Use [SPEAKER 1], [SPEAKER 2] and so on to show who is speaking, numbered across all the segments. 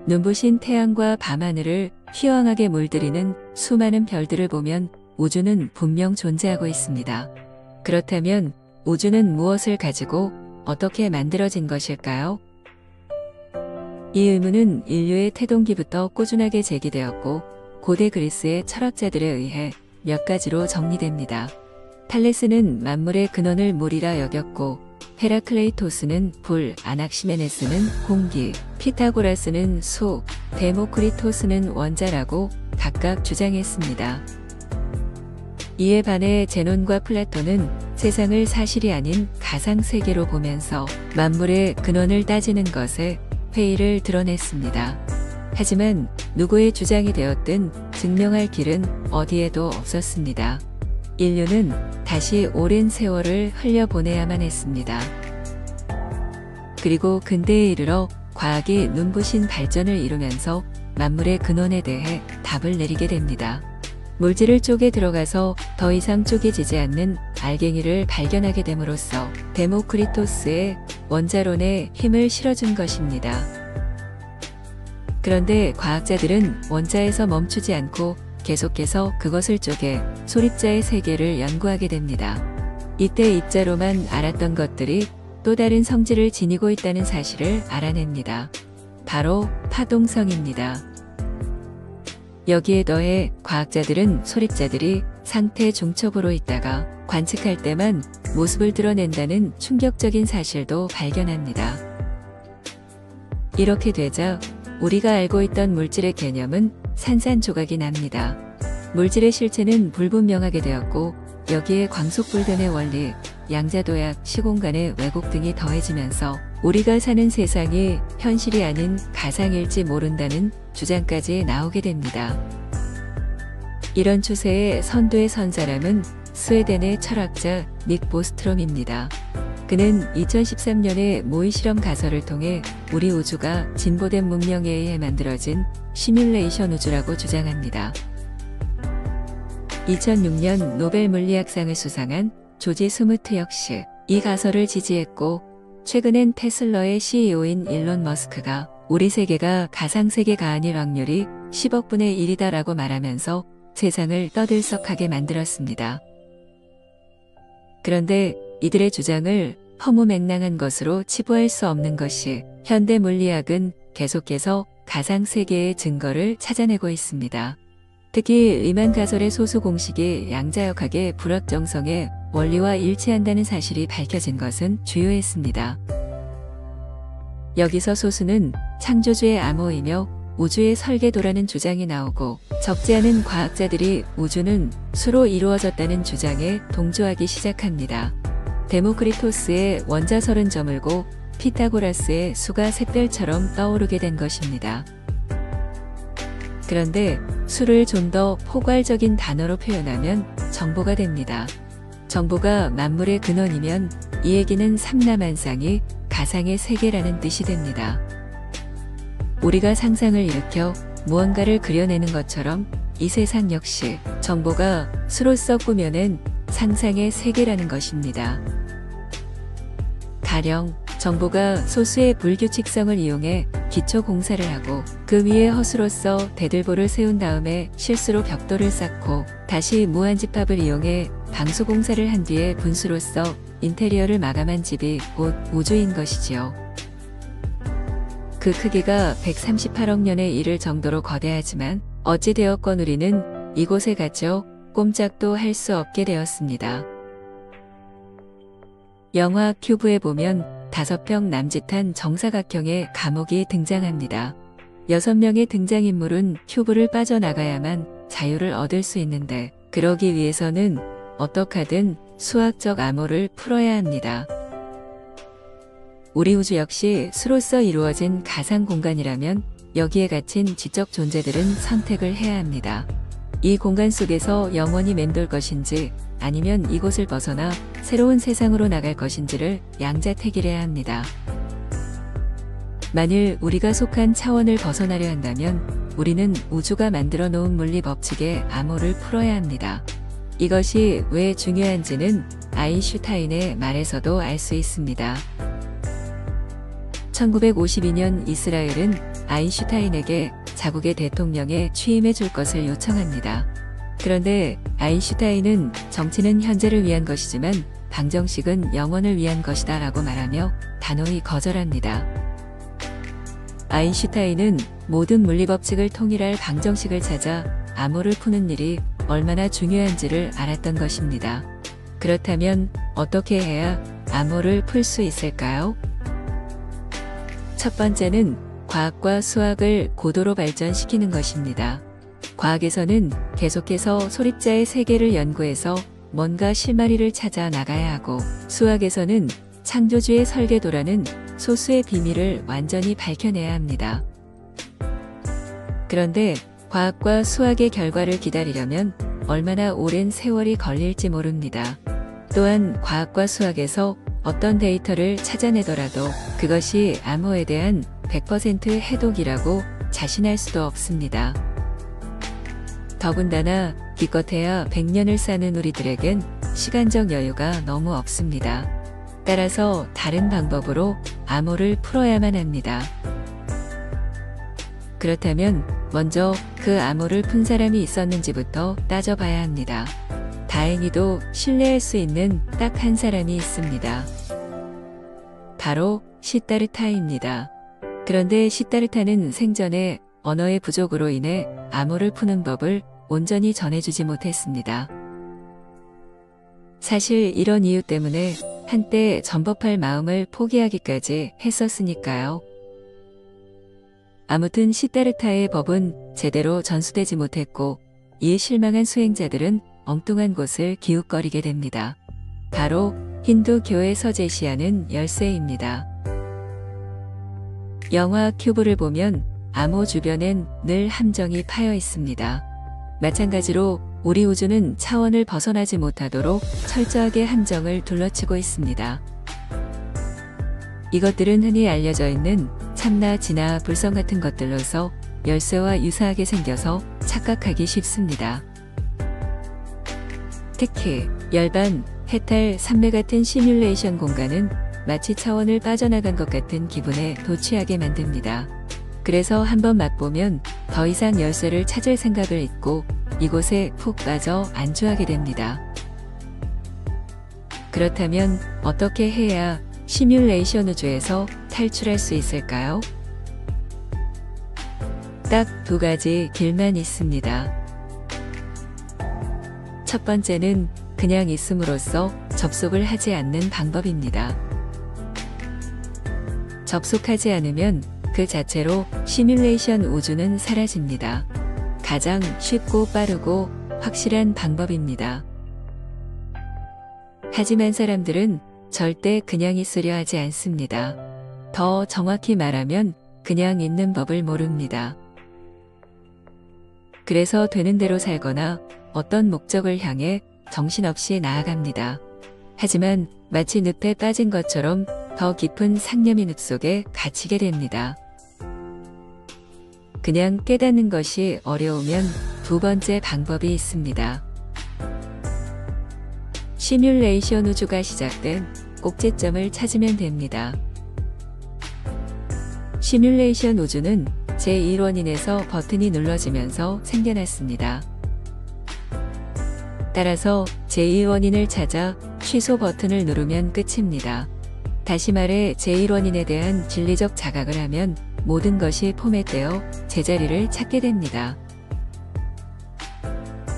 [SPEAKER 1] 눈부신 태양과 밤하늘을 휘황하게 물들이는 수많은 별들을 보면 우주는 분명 존재하고 있습니다. 그렇다면 우주는 무엇을 가지고 어떻게 만들어진 것일까요? 이 의문은 인류의 태동기부터 꾸준하게 제기되었고 고대 그리스의 철학자들에 의해 몇 가지로 정리됩니다. 탈레스는 만물의 근원을 물이라 여겼고 헤라클레이토스는 불, 아낙시메네스는 공기, 피타고라스는 수, 데모크리토스는 원자라고 각각 주장했습니다. 이에 반해 제논과 플라톤은 세상을 사실이 아닌 가상세계로 보면서 만물의 근원을 따지는 것에 회의를 드러냈습니다. 하지만 누구의 주장이 되었든 증명할 길은 어디에도 없었습니다. 인류는 다시 오랜 세월을 흘려보내야만 했습니다. 그리고 근대에 이르러 과학이 눈부신 발전을 이루면서 만물의 근원에 대해 답을 내리게 됩니다. 물질을 쪼개 들어가서 더 이상 쪼개지지 않는 알갱이를 발견하게 됨으로써 데모크리토스의 원자론에 힘을 실어준 것입니다. 그런데 과학자들은 원자에서 멈추지 않고 계속해서 그것을 쪼개 소립자의 세계를 연구하게 됩니다. 이때 입자로만 알았던 것들이 또 다른 성질을 지니고 있다는 사실을 알아냅니다. 바로 파동성입니다. 여기에 더해 과학자들은 소립자들이 상태 중첩으로 있다가 관측할 때만 모습을 드러낸다는 충격적인 사실도 발견합니다. 이렇게 되자 우리가 알고 있던 물질의 개념은 산산조각이 납니다. 물질의 실체는 불분명하게 되었고 여기에 광속불변의 원리, 양자도약, 시공간의 왜곡 등이 더해지면서 우리가 사는 세상이 현실이 아닌 가상일지 모른다는 주장까지 나오게 됩니다. 이런 추세에 선두에 선 사람은 스웨덴의 철학자 닉 보스트롬입니다. 그는 2013년에 모의실험 가설을 통해 우리 우주가 진보된 문명에 의해 만들어진 시뮬레이션 우주라고 주장합니다. 2006년 노벨 물리학상을 수상한 조지 스무트 역시 이 가설을 지지했고 최근엔 테슬라의 CEO인 일론 머스크가 우리 세계가 가상세계가 아닐 확률이 10억 분의 1이다라고 말하면서 세상을 떠들썩하게 만들었습니다. 그런데 이들의 주장을 허무맹랑한 것으로 치부할 수 없는 것이 현대 물리학은 계속해서 가상세계의 증거를 찾아내고 있습니다. 특히 리만 가설의 소수 공식이 양자역학의 불확정성의 원리와 일치한다는 사실이 밝혀진 것은 주요했습니다. 여기서 소수는 창조주의 암호이며 우주의 설계도라는 주장이 나오고 적지 않은 과학자들이 우주는 수로 이루어졌다는 주장에 동조하기 시작합니다. 데모크리토스의 원자설은 저물고 피타고라스의 수가 샛별처럼 떠오르게 된 것입니다. 그런데 수를 좀 더 포괄적인 단어로 표현하면 정보가 됩니다. 정보가 만물의 근원이면 이 얘기는 삼라만상이 가상의 세계라는 뜻이 됩니다. 우리가 상상을 일으켜 무언가를 그려내는 것처럼 이 세상 역시 정보가 수로서 꾸며낸 상상의 세계라는 것입니다. 가령 정보가 소수의 불규칙성을 이용해 기초 공사를 하고 그 위에 허수로서 대들보를 세운 다음에 실수로 벽돌을 쌓고 다시 무한집합을 이용해 방수 공사를 한 뒤에 분수로서 인테리어를 마감한 집이 곧 우주인 것이지요. 그 크기가 138억 년에 이를 정도로 거대하지만 어찌되었건 우리는 이곳에 갇혀 꼼짝도 할 수 없게 되었습니다. 영화 큐브에 보면 5평 남짓한 정사각형의 감옥이 등장합니다. 6명의 등장인물은 큐브를 빠져나가야만 자유를 얻을 수 있는데 그러기 위해서는 어떡하든 수학적 암호를 풀어야 합니다. 우리 우주 역시 수로서 이루어진 가상 공간이라면 여기에 갇힌 지적 존재들은 선택을 해야 합니다. 이 공간 속에서 영원히 맴돌 것인지 아니면 이곳을 벗어나 새로운 세상으로 나갈 것인지를 양자택일해야 합니다. 만일 우리가 속한 차원을 벗어나려 한다면 우리는 우주가 만들어 놓은 물리 법칙의 암호를 풀어야 합니다. 이것이 왜 중요한지는 아인슈타인의 말에서도 알 수 있습니다. 1952년 이스라엘은 아인슈타인에게 자국의 대통령에 취임해 줄 것을 요청합니다. 그런데 아인슈타인은 정치는 현재를 위한 것이지만 방정식은 영원을 위한 것이다 라고 말하며 단호히 거절합니다. 아인슈타인은 모든 물리법칙을 통일할 방정식을 찾아 암호를 푸는 일이 얼마나 중요한지를 알았던 것입니다. 그렇다면 어떻게 해야 암호를 풀 수 있을까요? 첫 번째는 과학과 수학을 고도로 발전시키는 것입니다. 과학에서는 계속해서 소립자의 세계를 연구해서 뭔가 실마리를 찾아 나가야 하고, 수학에서는 창조주의 설계도라는 소수의 비밀을 완전히 밝혀내야 합니다. 그런데 과학과 수학의 결과를 기다리려면 얼마나 오랜 세월이 걸릴지 모릅니다. 또한 과학과 수학에서 어떤 데이터를 찾아내더라도 그것이 암호에 대한 100% 해독이라고 자신할 수도 없습니다. 더군다나 기껏해야 100년을 사는 우리들에겐 시간적 여유가 너무 없습니다. 따라서 다른 방법으로 암호를 풀어야만 합니다. 그렇다면 먼저 그 암호를 푼 사람이 있었는지부터 따져봐야 합니다. 다행히도 신뢰할 수 있는 딱 한 사람이 있습니다. 바로 시다르타입니다. 그런데 시다르타는 생전에 언어의 부족으로 인해 암호를 푸는 법을 온전히 전해주지 못했습니다. 사실 이런 이유 때문에 한때 전법할 마음을 포기하기까지 했었으니까요. 아무튼 시다르타의 법은 제대로 전수되지 못했고, 이에 실망한 수행자들은 엉뚱한 곳을 기웃거리게 됩니다. 바로 힌두교에서 제시하는 열쇠입니다. 영화 큐브를 보면 암호 주변엔 늘 함정이 파여 있습니다. 마찬가지로 우리 우주는 차원을 벗어나지 못하도록 철저하게 함정을 둘러치고 있습니다. 이것들은 흔히 알려져 있는 참나, 진화, 불성 같은 것들로서 열쇠와 유사하게 생겨서 착각하기 쉽습니다. 특히 열반, 해탈, 산매 같은 시뮬레이션 공간은 마치 차원을 빠져나간 것 같은 기분에 도취하게 만듭니다. 그래서 한번 맛보면 더 이상 열쇠를 찾을 생각을 잊고 이곳에 푹 빠져 안주하게 됩니다. 그렇다면 어떻게 해야 시뮬레이션 우주에서 탈출할 수 있을까요? 딱 두 가지 길만 있습니다. 첫 번째는 그냥 있음으로써 접속을 하지 않는 방법입니다. 접속하지 않으면 그 자체로 시뮬레이션 우주는 사라집니다. 가장 쉽고 빠르고 확실한 방법입니다. 하지만 사람들은 절대 그냥 있으려 하지 않습니다. 더 정확히 말하면 그냥 있는 법을 모릅니다. 그래서 되는 대로 살거나 어떤 목적을 향해 정신없이 나아갑니다. 하지만 마치 늪에 빠진 것처럼 더 깊은 상념의 늪 속에 갇히게 됩니다. 그냥 깨닫는 것이 어려우면 두 번째 방법이 있습니다. 시뮬레이션 우주가 시작된 꼭지점을 찾으면 됩니다. 시뮬레이션 우주는 제1원인에서 버튼이 눌러지면서 생겨났습니다. 따라서 제1원인을 찾아 취소 버튼을 누르면 끝입니다. 다시 말해 제1원인에 대한 진리적 자각을 하면 모든 것이 포맷되어 제자리를 찾게 됩니다.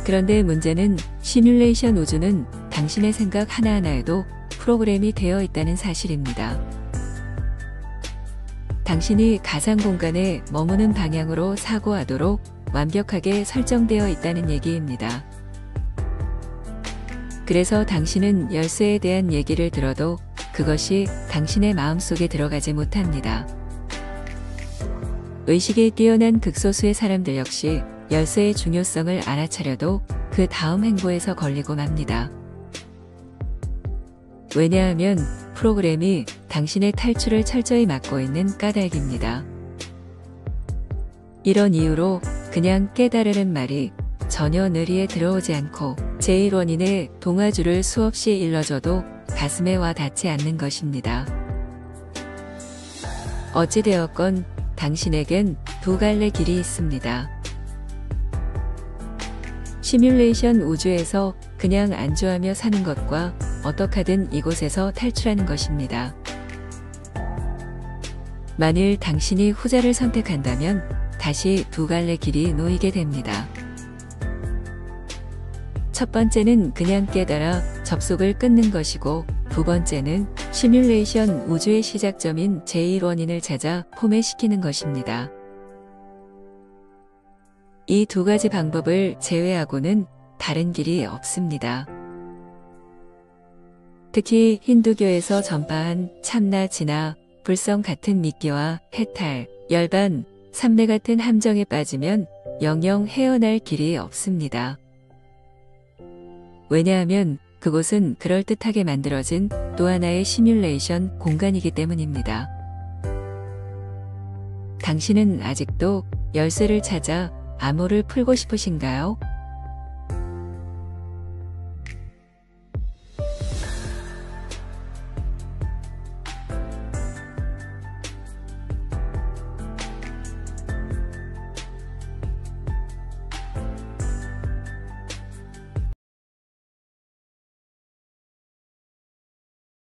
[SPEAKER 1] 그런데 문제는 시뮬레이션 우주는 당신의 생각 하나하나에도 프로그램이 되어 있다는 사실입니다. 당신이 가상 공간에 머무는 방향으로 사고하도록 완벽하게 설정되어 있다는 얘기입니다. 그래서 당신은 열쇠에 대한 얘기를 들어도 그것이 당신의 마음속에 들어가지 못합니다. 의식이 뛰어난 극소수의 사람들 역시 열쇠의 중요성을 알아차려도 그 다음 행보에서 걸리고 맙니다. 왜냐하면 프로그램이 당신의 탈출을 철저히 막고 있는 까닭입니다. 이런 이유로 그냥 깨달으는 말이 전혀 뇌리에 들어오지 않고 제1원인의 동화줄을 수없이 일러줘도 가슴에 와 닿지 않는 것입니다. 어찌되었건 당신에겐 두 갈래 길이 있습니다. 시뮬레이션 우주에서 그냥 안주하며 사는 것과 어떡하든 이곳에서 탈출하는 것입니다. 만일 당신이 후자를 선택한다면 다시 두 갈래 길이 놓이게 됩니다. 첫 번째는 그냥 깨달아 접속을 끊는 것이고, 두 번째는 시뮬레이션 우주의 시작점인 제1원인을 찾아 포맷시키는 것입니다. 이 두 가지 방법을 제외하고는 다른 길이 없습니다. 특히 힌두교에서 전파한 참나, 진화, 불성 같은 미끼와 해탈, 열반, 삼매 같은 함정에 빠지면 영영 헤어날 길이 없습니다. 왜냐하면 그곳은 그럴듯하게 만들어진 또 하나의 시뮬레이션 공간이기 때문입니다. 당신은 아직도 열쇠를 찾아 암호를 풀고 싶으신가요?